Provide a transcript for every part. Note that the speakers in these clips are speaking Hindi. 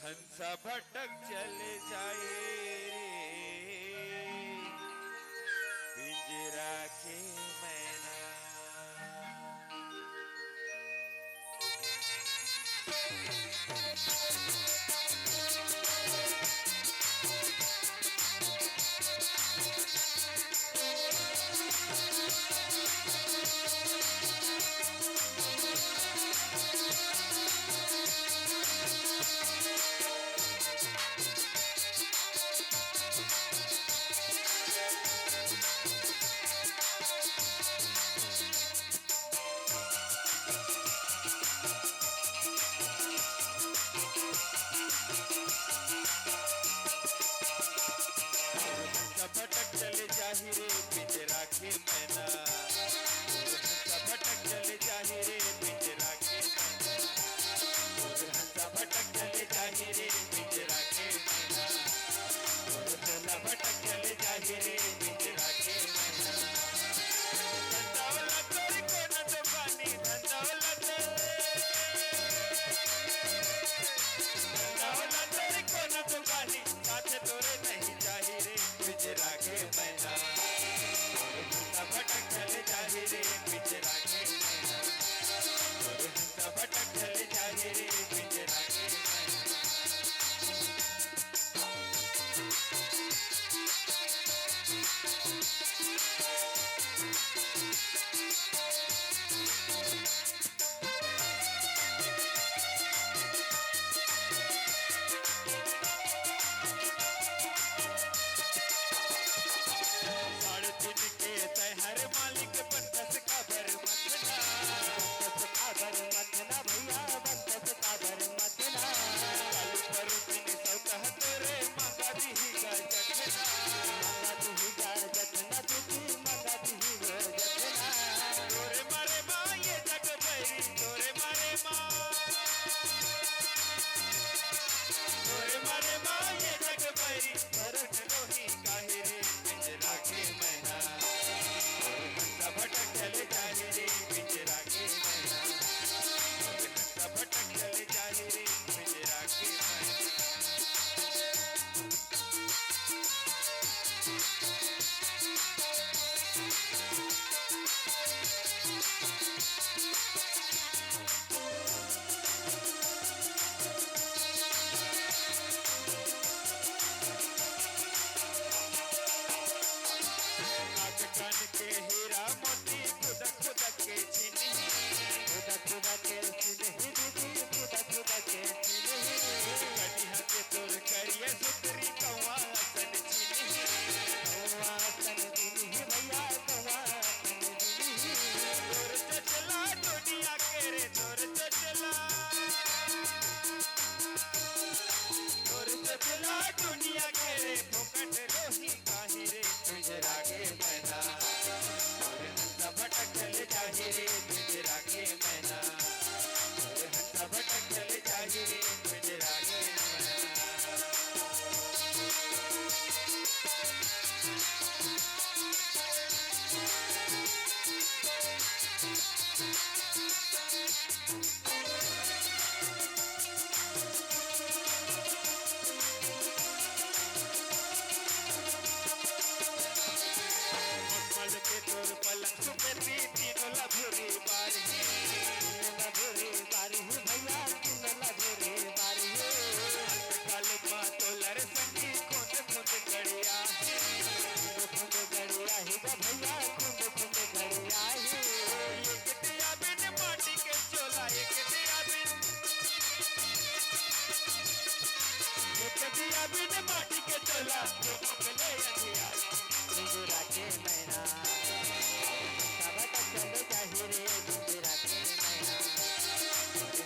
हंसा भटक चले जाए रे पिंजरा के मैना। भटक चले जाहि रे पिंजरा के मैना, हंसा भटक चले जाहि रे पिंजरा के मैना, हंसा भटक चले जाहि रे पिंजरा के मैना, हंसा भटक चले जाहि रे पिंजरा के मैना। धंधावला तोरी को न तो पानी धंधावला तोरी को न तो पानी साथ तोरे नहीं जाहि रे पिंजरा के मैना, हंसा भटक चले जाहि रे पिंजरा के मैना, हंसा भटक चले जाहि रे पिंजरा के मैना। हर मालिक बंदस का बर मतना, बंदस का बर मतना भैया बंदस का बर मतना, कालू पर दिन सौतह तोरे मांगा दिही गा जतना, मांगा दिही गा जतना तुझी मांगा दिही गा जतना। तोरे मारे माँ ये जग बैरी तोरे मारे माँ, तोरे मारे माँ ये जग बैरी भरत रोही काहे रे पिंजरा के मैना, हंसा भटक चले जाहि रे पिंजरा के मैना, हंसा भटक चले जाहि रे पिंजरा के मैना। कान के हीरा मोती खुदा खुदा के चीनी, खुदा खुदा के चीनी दीदी खुदा खुदा के चीनी, कनिहा के तोर करिए सुतरी कौवा सन चीनी, कौवा सन चीनी भैया कौवा सन चीनी। तोर चचला दुनिया के रे तोर चचला, तोर चचला दुनिया के रे फोकट रोही काहे रे पिंजरा के मैना, हंसा भटक चले जाहि रे पिंजरा के मैना, हंसा भटक चले जाहि रे पिंजरा के मैना। मल के तोर पलंग सुपेती तीनों लभुरी बारी, तीनों लभुरी बारी भैया तीनों लभुरी बारी। काल माँ तोलर संगी खुद खुद गड़िया, खुद गड़िया ही गा भैया खुद खुद गड़िया ही। एक दिया बिन माटी के चोला एक दिया बिन, एक दिया बिन माटी के चोला जो पकले अंधिया पिंजरा के मैना, हंसा भटक चले जाहि रे पिंजरा के मैना,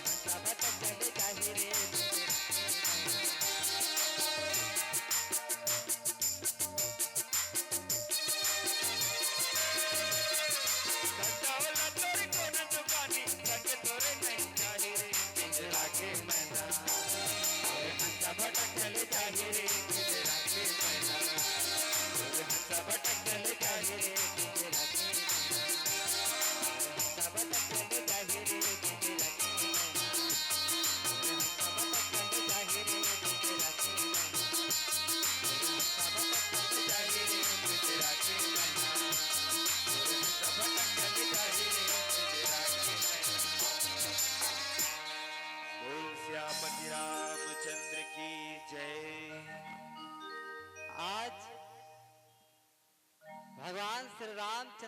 हंसा भटक चले जाहि रे पिंजरा के मैना। धंधावला तोरी को न दुकानी संग तोरे नहीं जाहि रे पिंजरा के मैना, हंसा भटक चले जाहि रे पिंजरा के मैना, हंसा भटक चले जाहि रे पिंजरा के मैना, हंसा भटक चले जाहि रे पिंजरा के मैना, हंसा भटक चले जाहि रे रामचंद्र